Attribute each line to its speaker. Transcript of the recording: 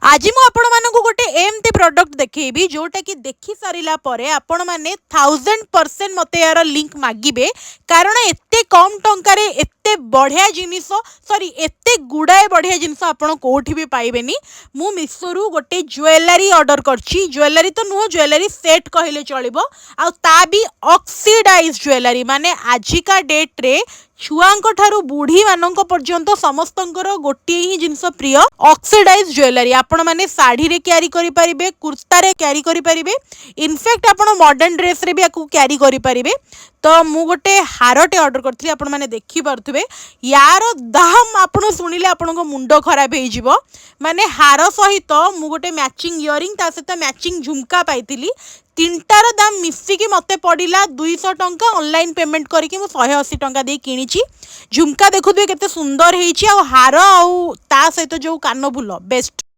Speaker 1: आज मु आपण मानक गोटे एमती प्रडक्ट देखी जोटा कि देखि सारा पर आपण मैंने 1000% मते यार लिंक मागिबे कारण एते कम टंकार एते बढ़िया जिनिस सॉरी एते गुड़ाए बढ़िया जिनिस आपण कोठी भी पाइबेनी। मु मिशोरू गोटे ज्वेलरी ऑर्डर करछि ज्वेलरी तो नुह ज्वेलरी सेट कहले चलिबो आ ता भी ऑक्सीडाइज ज्वेलरी माने आजिका डेट रे छुआंक ठारू बुढ़ी मानक पर्यंत समस्तंकर गोटे ही जिनस प्रिय ऑक्सीडाइज ज्वेलरी आपण माने साड़ी रे क्यारी करि परिबे कुर्ता रे क्यारी करि परिबे इनफैक्ट आपण मॉडर्न ड्रेस रे भी आकु क्यारी करि परिबे। तो मु गोटे हारटे ऑर्डर करथि आपण माने देखि पारथुबे यार दाम आपण सुनिले आपण मुंड खराब हे जिवो माने हार सहित मु गोटे मैचिंग इयरिंग ता सहित मैचिंग झुमका पाइतिली तीनटार दाम मिसिकी मते पड़िला 200 टंका ऑनलाइन पेमेंट करके मु 180 टंका दे किनिची। झुमका देखुथबे केते सुंदर हेइची आ हार आ ता सहित जो कान फुल बेस्ट।